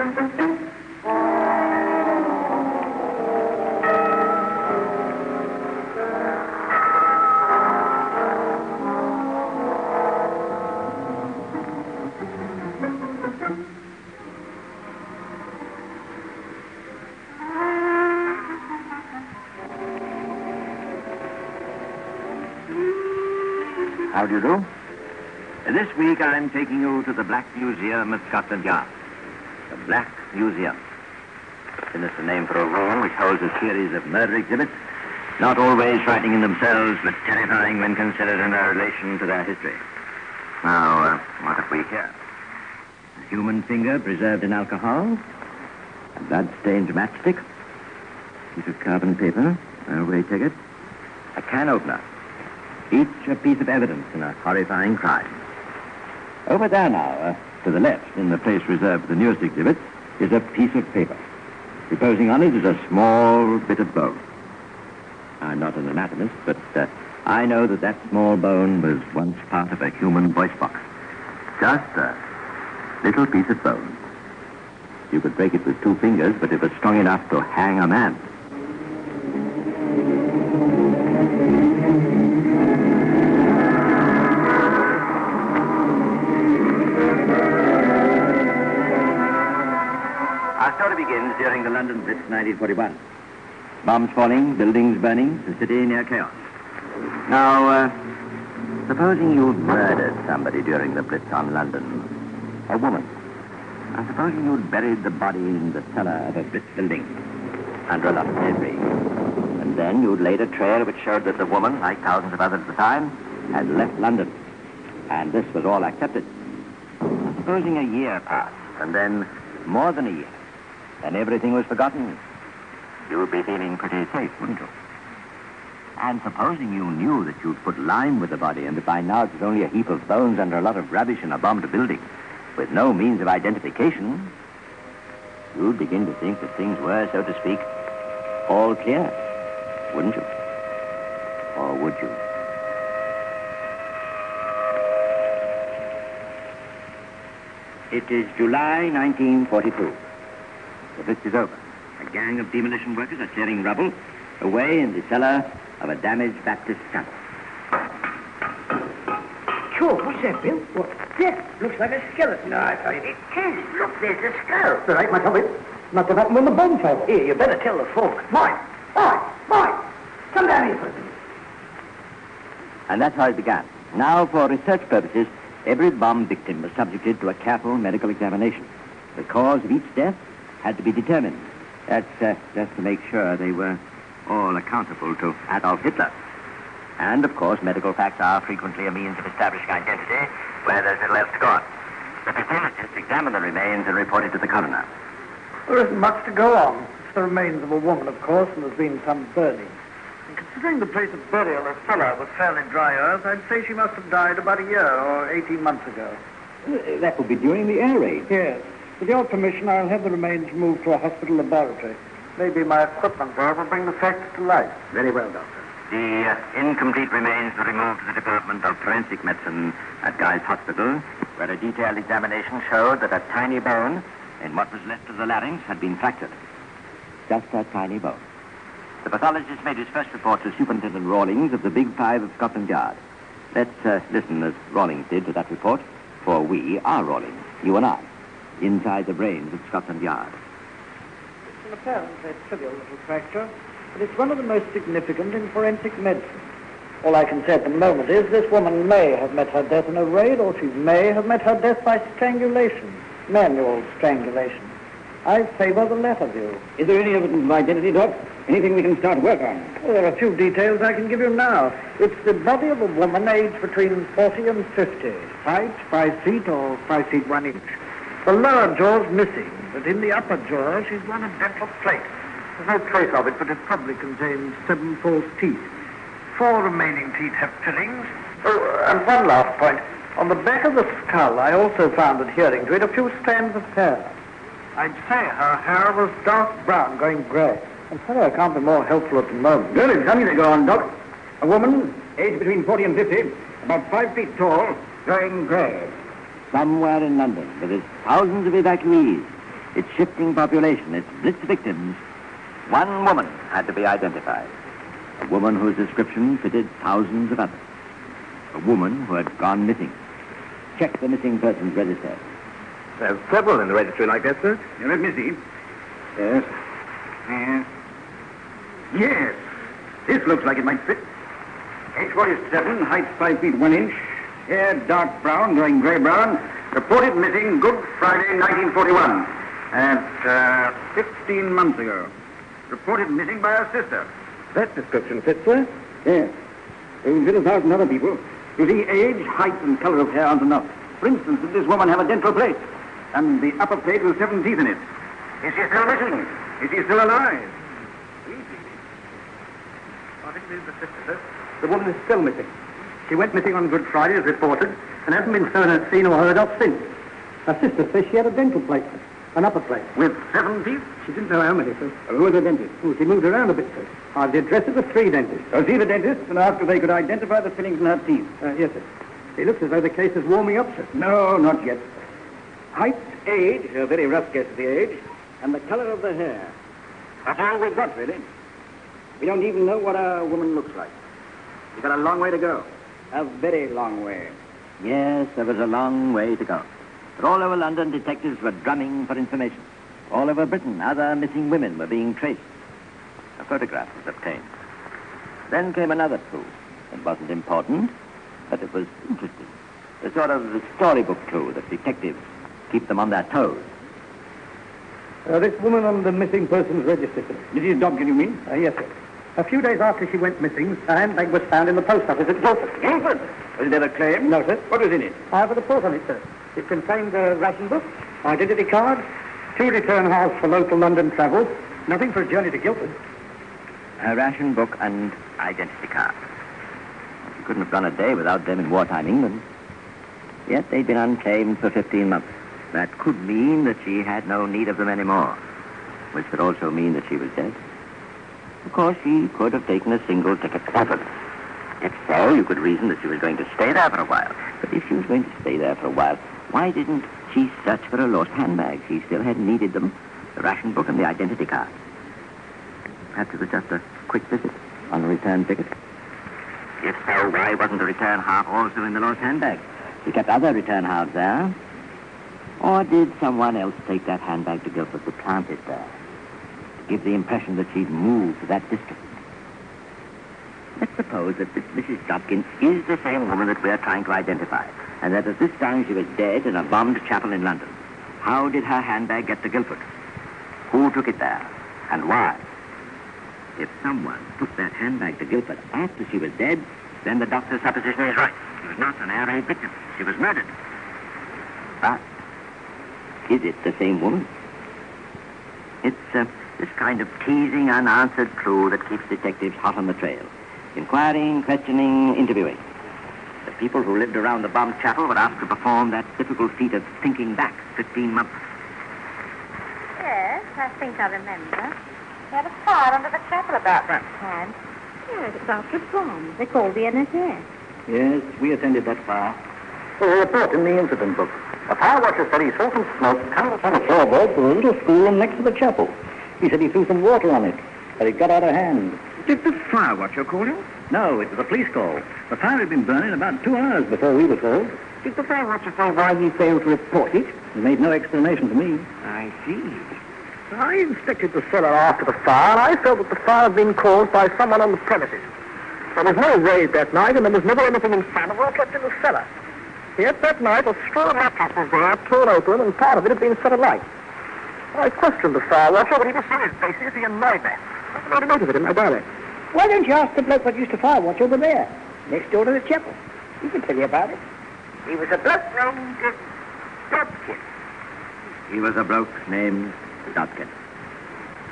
How do you do? This week I'm taking you to the Black Museum at Scotland Yard. The Black Museum. Sinister name for a room which holds a series of murder exhibits, not always frightening in themselves, but terrifying when considered in their relation to their history. Now, what have we here? A human finger preserved in alcohol, a blood-stained matchstick, a piece of carbon paper, a railway ticket, a can opener. Each a piece of evidence in a horrifying crime. Over there now, to the left, in the place reserved for the newest exhibit, is a piece of paper. Reposing on it is a small bit of bone. I'm not an anatomist, but I know that that small bone was once part of a human voice box. Just a little piece of bone. You could break it with 2 fingers, but it was strong enough to hang a man. Our story begins during the London Blitz 1941. Bombs falling, buildings burning, the city near chaos. Now, supposing you'd murdered somebody during the Blitz on London, a woman. Now, supposing you'd buried the body in the cellar of a Blitz building under a lot of debris. And then you'd laid a trail which showed that the woman, like thousands of others at the time, had left London. And this was all accepted. Now, supposing a year passed, and then more than a year, and everything was forgotten, you'd be feeling pretty safe, wouldn't you? And supposing you knew that you'd put lime with the body, and that by now it was only a heap of bones under a lot of rubbish in a bombed building, with no means of identification, you'd begin to think that things were, so to speak, all clear, wouldn't you? Or would you? It is July 1942. The Blitz is over. A gang of demolition workers are clearing rubble away in the cellar of a damaged Baptist chapel. Sure, what's that, Bill? What? Yes, looks like a skeleton. No, I tell you. It is. Look, there's a skull. All right, myself, it must have happened when the bomb fell. Here, you better tell the folk. Boy! Come down here for a minute. And that's how it began. Now, for research purposes, every bomb victim was subjected to a careful medical examination. The cause of each death had to be determined. That's just to make sure they were all accountable to Adolf Hitler. And, of course, medical facts are frequently a means of establishing identity where there's little else to go on. The pathologists examine the remains and report it to the coroner. There isn't much to go on. It's the remains of a woman, of course, and there's been some burning. And considering the place of burial, the cellar, was fairly dry earth, I'd say she must have died about a year or 18 months ago. That would be during the air raid. Yes. With your permission, I'll have the remains moved to a hospital laboratory. Maybe my equipment there will bring the facts to light. Very well, Doctor. The incomplete remains were removed to the Department of Forensic Medicine at Guy's Hospital, where a detailed examination showed that a tiny bone in what was left of the larynx had been fractured. Just a tiny bone. The pathologist made his first report to Superintendent Rawlings of the Big Five of Scotland Yard. Let's listen as Rawlings did to that report, for we are Rawlings, you and I, inside the brains of Scotland Yard. It's an apparently trivial little fracture, but it's one of the most significant in forensic medicine. All I can say at the moment is this woman may have met her death in a raid, or she may have met her death by strangulation, manual strangulation. I favor the latter view. Is there any evidence of identity, Doc? Anything we can start work on? Well, there are a few details I can give you now. It's the body of a woman aged between 40 and 50. Height, 5 feet or 5 feet 1 inch. The lower jaw's missing, but in the upper jaw she's worn a dental plate. There's no trace of it, but it probably contains 7 false teeth. 4 remaining teeth have fillings. Oh, and one last point. On the back of the skull, I also found adhering to it a few strands of hair. I'd say her hair was dark brown, going grey. I'm sorry I can't be more helpful at the moment. Well, it's something to go on, Doc. A woman, aged between 40 and 50, about 5 feet tall, going grey. Somewhere in London, where there's thousands of evacuees, its shifting population, its blitz victims, one woman had to be identified. A woman whose description fitted thousands of others. A woman who had gone missing. Check the missing persons register. There's several in the registry like that, sir. You let me see. Yes. Yes. This looks like it might fit. Age 47, height 5 feet 1 inch, hair dark brown, going gray-brown. Reported missing Good Friday, 1941. At 15 months ago. Reported missing by her sister. That description fits, sir. Yes. They will fit 1,000 other people. You see, age, height, and color of hair aren't enough. For instance, did this woman have a dental plate? And the upper plate with 7 teeth in it. Is she still missing? Is she still alive? I think this is the sister, sir. The woman is still missing. She went missing on Good Friday, as reported, and hasn't been seen or heard of since. Her sister says she had a dental plate, an upper plate. With 7 teeth? She didn't know how many, sir. Who was the dentist? Oh, she moved around a bit, sir. I've the addresses of 3 dentists. So see the dentist and ask if they could identify the fillings in her teeth. Yes, sir. It looks as though the case is warming up, sir. No, not yet. Height, age, a very rough guess of the age, and the color of the hair. That's all we've got, really. We don't even know what a woman looks like. We've got a long way to go. A very long way. Yes, there was a long way to go. But all over London, detectives were drumming for information. All over Britain, other missing women were being traced. A photograph was obtained. Then came another clue. It wasn't important, but it was interesting. A sort of storybook clue that detectives keep them on their toes. This woman on the missing persons register, sir. Mrs. Dobkin, you mean? Yes, sir. A few days after she went missing, her handbag was found in the post office at Guildford. Guildford? Was it ever claimed? No, sir. What was in it? I have a report on it, sir. It contained a ration book, identity card, 2 return halves for local London travel, nothing for a journey to Guildford. A ration book and identity card. She couldn't have gone a day without them in wartime England. Yet they'd been unclaimed for 15 months. That could mean that she had no need of them anymore, which could also mean that she was dead. Of course, she could have taken a single ticket to Stafford. If so, you could reason that she was going to stay there for a while. But if she was going to stay there for a while, why didn't she search for a lost handbag? She still hadn't needed them, the ration book and the identity card. Perhaps it was just a quick visit on a return ticket. If so, why wasn't the return half also in the lost handbag? She kept other return halves there. Or did someone else take that handbag to Guildford to plant it there? To give the impression that she'd moved to that district. Let's suppose that this Mrs. Dobkin is the same woman that we're trying to identify, and that at this time she was dead in a bombed chapel in London. How did her handbag get to Guildford? Who took it there, and why? If someone took that handbag to Guildford after she was dead, then the doctor's supposition is right. She was not an air raid victim. She was murdered. But is it the same woman? It's this kind of teasing, unanswered clue that keeps detectives hot on the trail. Inquiring, questioning, interviewing. The people who lived around the bombed chapel were asked to perform that difficult feat of thinking back 15 months. Yes, I think I remember. They had a fire under the chapel about that time. Yes, it's after a bomb. They called the NSA. Yes, we attended that fire. There's a report in the incident book. A fire watcher said he saw some smoke coming from a floorboard to a little school next to the chapel. He said he threw some water on it, but it got out of hand. Did the fire watcher call him? No, it was a police call. The fire had been burning about 2 hours before we were called. Did the fire watcher say why he failed to report it? He made no explanation to me. I see. I inspected the cellar after the fire, and I felt that the fire had been caused by someone on the premises. There was no raid that night, and there was never anything inflammable kept in the cellar. Yet that night, a straw mattress was there, torn open, and part of it had been set alight. I questioned the fire watcher, but he was so evasive he annoyed me. I made a note of it in my diary. Why don't you ask the bloke what used to fire watch over there, next door to the chapel? He can tell you about it. He was a bloke named Dobkin. He was a bloke named Dobkin.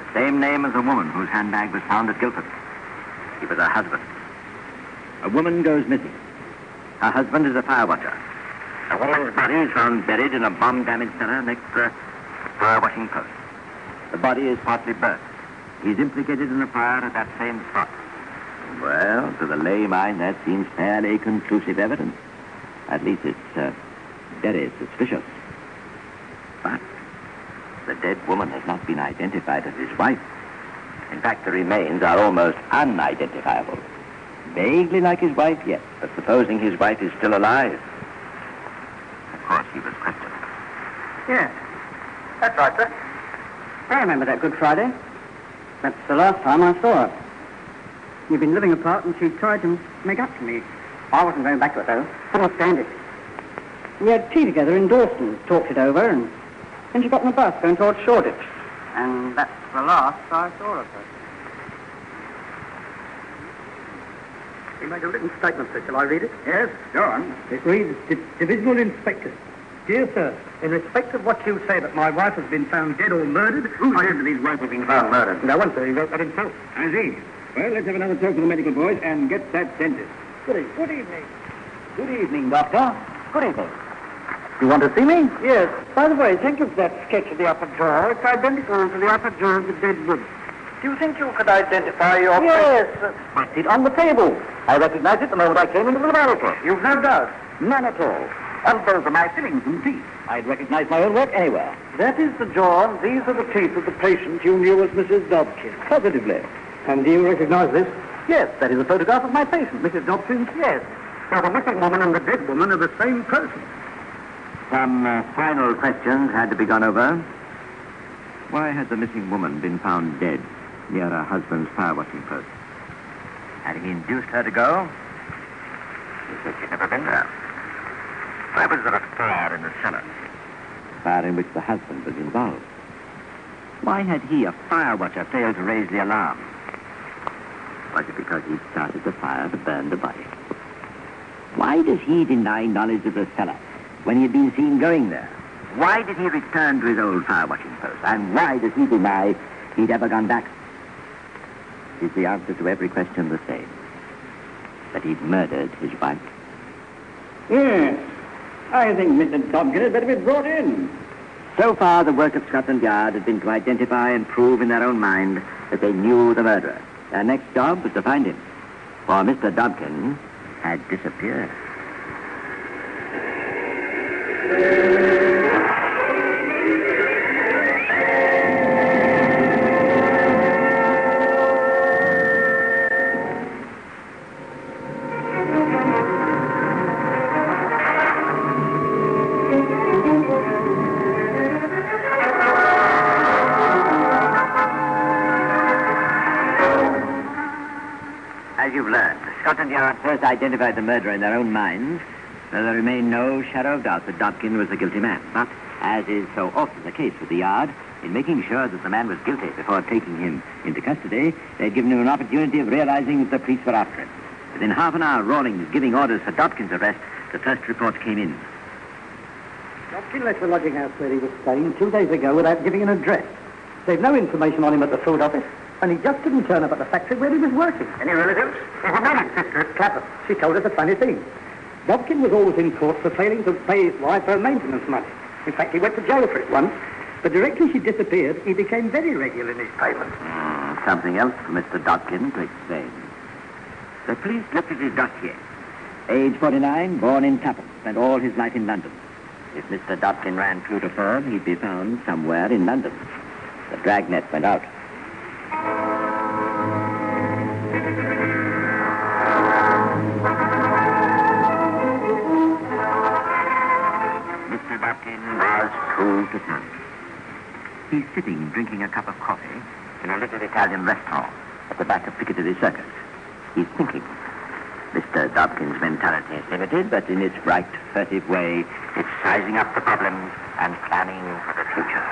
The same name as the woman whose handbag was found at Guildford. He was her husband. A woman goes missing. Her husband is a fire watcher. A woman's body is found buried in a bomb-damaged cellar next to a fire-washing post. The body is partly burnt. He's implicated in the fire at that same spot. Well, to the lay mind, that seems fairly conclusive evidence. At least it's very suspicious. But The dead woman has not been identified as his wife. In fact, the remains are almost unidentifiable. Vaguely like his wife, yes, but supposing his wife is still alive. Of course, he was questioned. Yes. That's right, sir. I remember that Good Friday. That's the last time I saw her. We've been living apart and she tried to make up to me. I wasn't going back to it, though. Couldn't stand it. We had tea together in Dawson, talked it over, and then she got on the bus going towards Shoreditch. And that's the last I saw of her. He made a written statement, sir. Shall I read it? Yes, go on. It reads, Divisional Inspector. Dear sir, in respect of what you say that my wife has been found dead or murdered... Who said that his wife has been found murdered? No one, sir. He wrote that himself. I see. Well, let's have another talk to the medical boys and get that dentist. Good evening. Good evening, Doctor. Good evening. You want to see me? Yes. By the way, think of that sketch of the upper jaw. It's identical to the upper jaw of the dead woman. Do you think you could identify your... Yes. I see it on the table. I recognized it the moment I came into the laboratory. You've no doubt? None at all. And those are my fillings and teeth. I'd recognize my own work anywhere. That is the jaw, and these are the teeth of the patient you knew as Mrs. Dobkin. Positively. And do you recognize this? Yes, that is a photograph of my patient, Mrs. Dobkin. Yes. So the missing woman and the dead woman are the same person. Some final questions had to be gone over. Why had the missing woman been found dead near her husband's fire-watching post? Had he induced her to go? He said she'd never been there. Why was there a fire in the cellar? A fire in which the husband was involved. Why had he, a fire watcher, failed to raise the alarm? Was it because he'd started the fire to burn the body? Why does he deny knowledge of the cellar when he had been seen going there? Why did he return to his old fire-watching post? And why does he deny he'd ever gone back? Is the answer to every question the same? That he'd murdered his wife? Yes. I think Mr. Dobkin had better be brought in. So far, the work of Scotland Yard had been to identify and prove in their own mind that they knew the murderer. Their next job was to find him. For Mr. Dobkin had disappeared. As you've learned, Scotland Yard first identified the murderer in their own minds, so there remained no shadow of doubt that Dobkin was the guilty man. But, as is so often the case with the Yard, in making sure that the man was guilty before taking him into custody, they had given him an opportunity of realizing that the police were after him. Within half an hour, Rawlings was giving orders for Dobkin's arrest. The first reports came in. Dobkin left the lodging house where he was staying 2 days ago without giving an address. They've no information on him at the food office, and he just didn't turn up at the factory where he was working. Any relatives? There's a married sister at Clapham. She told us a funny thing. Dobkin was always in court for failing to pay his wife her maintenance money. In fact, he went to jail for it once. But directly she disappeared, he became very regular in his payments. Something else for Mr. Dobkin to explain. The police looked at his dossier. Age 49, born in Clapham, spent all his life in London. If Mr. Dobkin ran true to form, he'd be found somewhere in London. The dragnet went out. Mr. Dobkin was true to form. He's sitting drinking a cup of coffee in a little Italian restaurant at the back of Piccadilly Circus. He's thinking. Mr. Dobkin's mentality is limited, but in its bright, furtive way, it's sizing up the problems and planning for the future.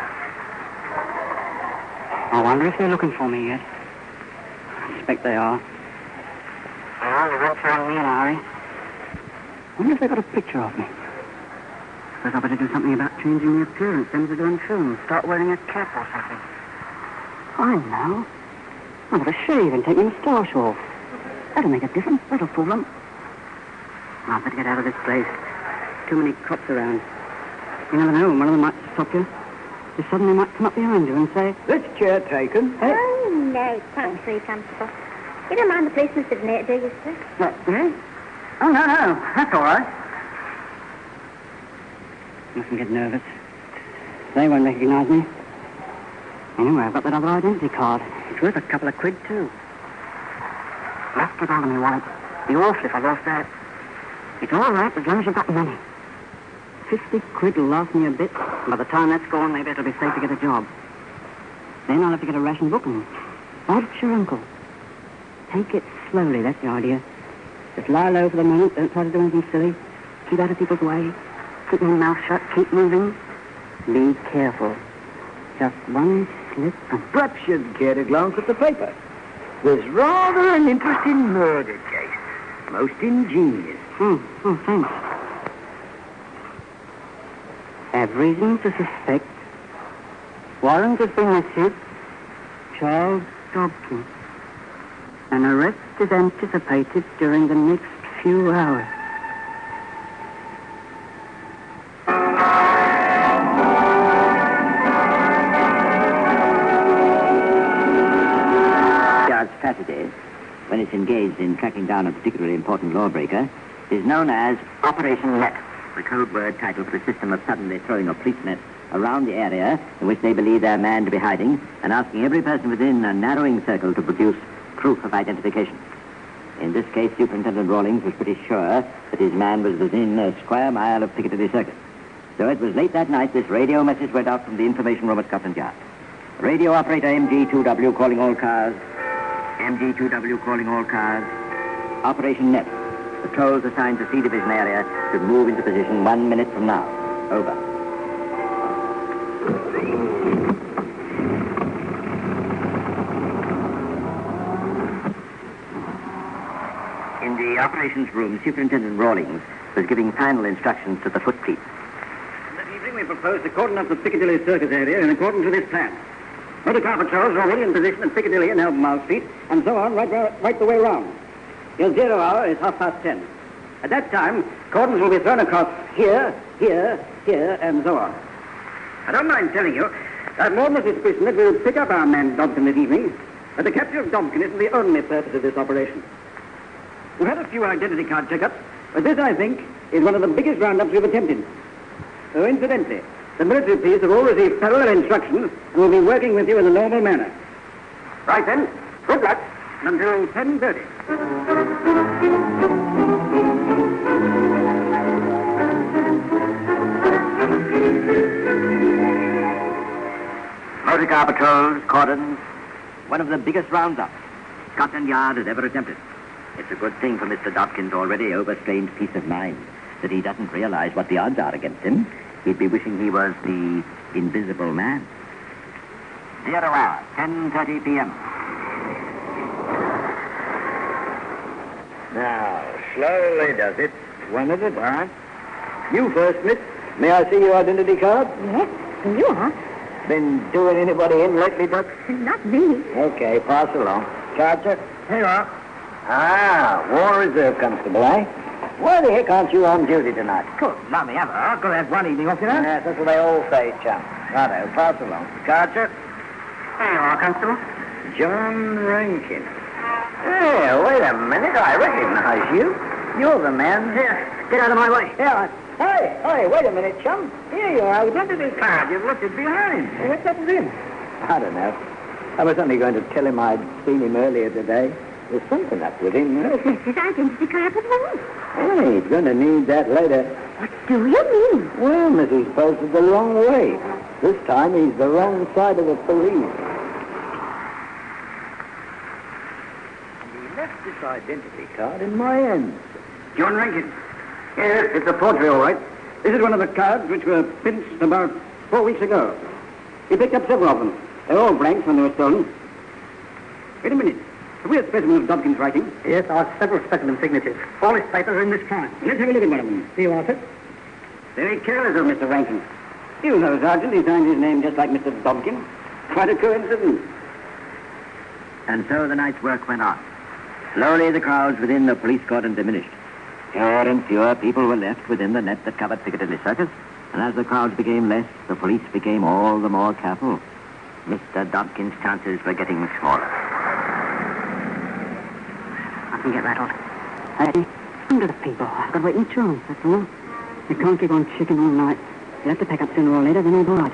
I wonder if they're looking for me yet. I expect they are. Well, they won't find me in a hurry. I wonder if they've got a picture of me. Suppose I better do something about changing the appearance, then to do in film. Start wearing a cap or something. I know. I'll have a shave and take my moustache off. That'll make a difference. That'll fool them. I'll better get out of this place. Too many cops around. You never know. One of them might stop you. They suddenly might come up behind you and say, "This chair taken." Oh, no, quite very comfortable. You don't mind the policeman sitting there, do you, sir? Eh? Oh, no. That's all right. Mustn't get nervous. They won't recognize me. Anyway, I've got that other identity card. It's worth a couple of quid, too. Let's get on to me, wallet. Be awful if I lost that. It's all right as long as you've got money. 50 quid will last me a bit. By the time that's gone, maybe it'll be safe to get a job. Then I'll have to get a ration book and watch your uncle. Take it slowly, that's the idea. Just lie low for the moment. Don't try to do anything silly. Keep out of people's way. Keep your mouth shut. Keep moving. Be careful. Just one slip and... Perhaps you'd care to glance at the paper. There's rather an interesting murder case. Most ingenious. Thanks. Have reason to suspect. Warrant has been issued. Charles Dobkin. An arrest is anticipated during the next few hours. Strategy, when it's engaged in tracking down a particularly important lawbreaker, is known as Operation Net, the code word title for a system of suddenly throwing a police net around the area in which they believe their man to be hiding and asking every person within a narrowing circle to produce proof of identification. In this case, Superintendent Rawlings was pretty sure that his man was within a square mile of Piccadilly Circus. So it was late that night this radio message went out from the information room at Scotland Yard. Radio operator MG2W calling all cars. MG2W calling all cars. Operation Net. Patrols assigned to C Division area should move into position 1 minute from now. Over. In the operations room, Superintendent Rawlings was giving final instructions to the foot police. That evening we proposed to cordon up the Piccadilly Circus area in accordance with this plan. Motor car patrols are already in position at Piccadilly and Albemarle Street, and so on, right the way round. Your 0 hour is 10:30. At that time, cordons will be thrown across here, and so on. I don't mind telling you, I've more than a suspicion that we'll pick up our man Dobkin this evening, but the capture of Dobkin isn't the only purpose of this operation. We've had a few identity card checkups, but this, I think, is one of the biggest roundups we've attempted. So, incidentally, the military police have all received parallel instructions and will be working with you in a normal manner. Right then, good luck until 10:30. Motor car patrols, cordons, one of the biggest roundups Scotland Yard has ever attempted. It's a good thing for Mr. Dobkin's already overstrained peace of mind that he doesn't realize what the odds are against him. He'd be wishing he was the invisible man. 0 hour, 10:30 p.m. Now, slowly does it. 1 at a time. You first, miss. May I see your identity card? Yes, here you are. Been doing anybody in lately, Doc? Not me. Okay, pass along. Charger? Here you are. Ah, War Reserve Constable, eh? Why the heck aren't you on duty tonight? Good, lummy, ever. I've got to have one evening off, you know. Yes, that's what they all say, chum. Righto, pass along. Charger? There you are, Constable. John Rankin. Hey, wait a minute. I recognize you. You're the man. Here, get out of my way. Yeah. Hey, wait a minute, chum. Here you are. Look at this card. You've left it behind. Well, what's up with him? I don't know. I was only going to tell him I'd seen him earlier today. There's something up with him. His identity card at home. Hey, he's going to need that later. What do you mean? Well, Mrs. Posted the wrong way. This time he's the wrong side of the police. He left this identity card in my hands. John Rankin. Yes, it's a forgery, all right. This is one of the cards which were pinched about 4 weeks ago. He picked up several of them. They're all blanks when they were stolen. Wait a minute. Have we a specimen of Dobkin's writing? Yes, I have several specimen signatures. All his papers are in this client. Let's have a look at one of them. Do you want it? Very careless of Mr. Rankin. You know, Sergeant, he signed his name just like Mr. Dobkin. Quite a coincidence. And so the night's work went on. Slowly the crowds within the police cordon diminished. Fewer and fewer people were left within the net that covered Piccadilly Circus, and as the crowds became less, the police became all the more careful. Mr. Dobkin's chances were getting smaller. I can get rattled. Hey, under the people. I've got to wait in insurance, that's all. You can't keep on chicken all night. You'll have to pack up sooner or later, then all right.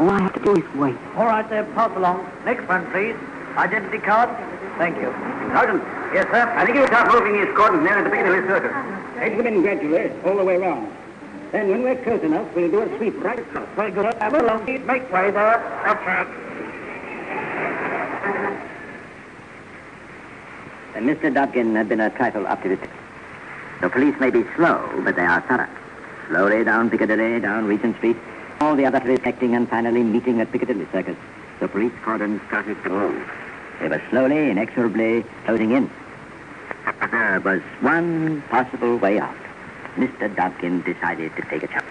All I have to do is wait. All right, there, pass along. Next one, please. Identity card. Thank you. Sergeant. Yes, sir. I think you start moving these cordons near the Piccadilly Circus. Take them in gradually, all the way round. Then when we're close enough, we'll do a sweep right across. Very good. Have a long seat. Make way there. That's right. Mr. Dobkin had been a trifle optimistic. The police may be slow, but they are thorough. Slowly down Piccadilly, down Regent Street, all the others reflecting and finally meeting at Piccadilly Circus. The police cordon started to move. They were slowly, inexorably closing in. But there was one possible way out. Mr. Dobkin decided to take a chance.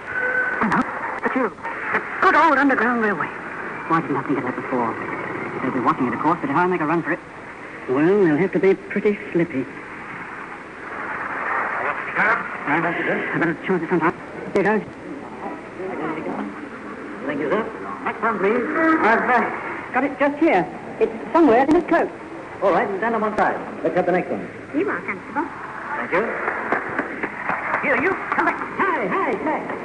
Hello, it's you. The good old Underground Railway. Why didn't I think of that before? They'll be watching it, of course, but if I make a run for it, well, they'll have to be pretty slippy. I better choose it sometime. Here goes. Thank you, sir. Next one, please. I've got it just here. It's somewhere in his coat. All right, stand on one side. Let's have the next one. You are, Constable. Thank you. Here, you. Come back. Hi, back.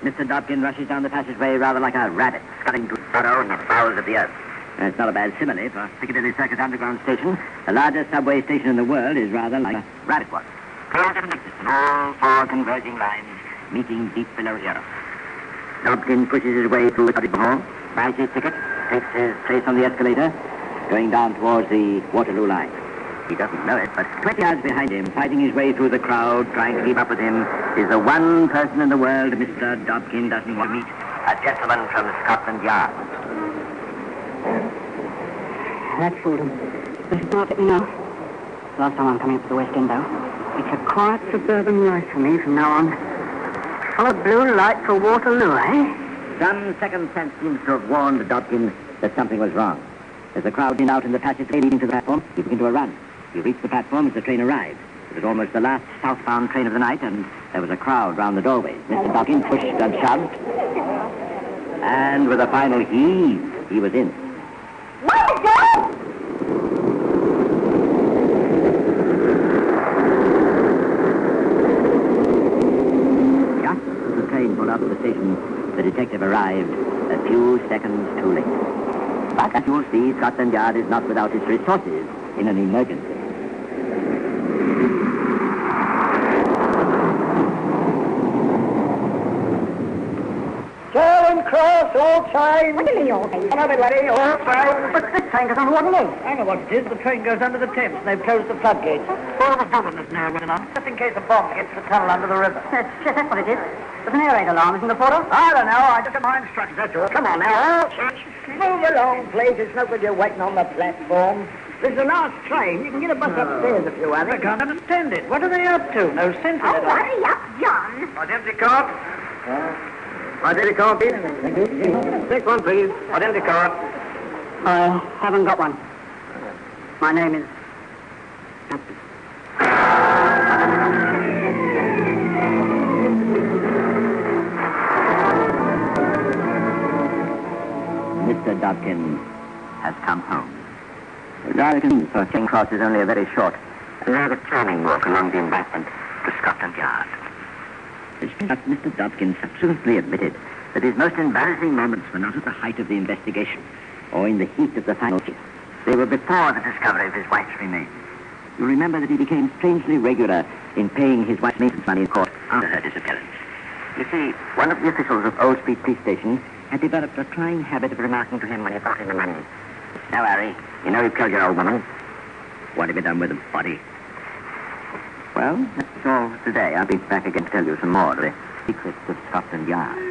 Mr. Dobkin rushes down the passageway rather like a rabbit scuttling to burrow in the bowels of the earth. It's not a bad simile for Piccadilly Circus Underground Station. The largest subway station in the world is rather like a rabbit warren. Close and connected, all four converging lines meeting deep below here. Dobkin pushes his way through the cottage hall, buys his ticket, takes his place on the escalator, going down towards the Waterloo line. He doesn't know it, but 20 yards behind him, fighting his way through the crowd, trying to keep up with him, is the one person in the world Mr. Dobkin doesn't want to meet. A gentleman from Scotland Yard. That fooled him. This is not, last time I'm coming up to the West End, though. It's a quiet suburban life for me from now on. Follow blue light for Waterloo, eh? Some second sense seems to have warned Dobkin that something was wrong. As the crowd in out in the passageway leading to the platform, he began to a run. He reached the platform as the train arrived. It was almost the last southbound train of the night, and there was a crowd round the doorways. Mr. Dobkin pushed and shoved, and with a final heave, he was in. Let it go! Just as the train pulled out of the station, the detective arrived a few seconds too late. But as you'll see, Scotland Yard is not without its resources in an emergency. Charing Cross, all signs. What do you mean, all things? Come on, everybody, all signs. But this train goes on Waterloo. I know what it is. The train goes under the Thames, and they've closed the floodgates. All the buildings now running on, just in case a bomb gets the tunnel under the river. That's what it is. There's an air raid alarm, isn't there, Porter? I don't know. I just got my instructions, that's all. Come on now, all signs. Move along, please. It's no good you're waiting on the platform. This is the last train. You can get a bus upstairs if you want I it. can't understand it. What are they up to? No sense in Oh, it. hurry up, John. Identity card. Identity card, please. Next one, please. Identity card. I haven't got one. My name is... Mr. Dobkin has come home. The direction for Charing Cross is only a very short, rather charming walk along the embankment to Scotland Yard. But Mr. Dobkin subsequently admitted that his most embarrassing moments were not at the height of the investigation or in the heat of the final case. They were before the discovery of his wife's remains. You remember that he became strangely regular in paying his wife's maintenance money in court after her disappearance. You see, one of the officials of Old Street Police Station had developed a trying habit of remarking to him when he brought in the money, "Now, Harry, you know you killed your old woman. What have you done with the body?" Well, that's all today. I'll be back again to tell you some more of the secrets of Scotland Yard.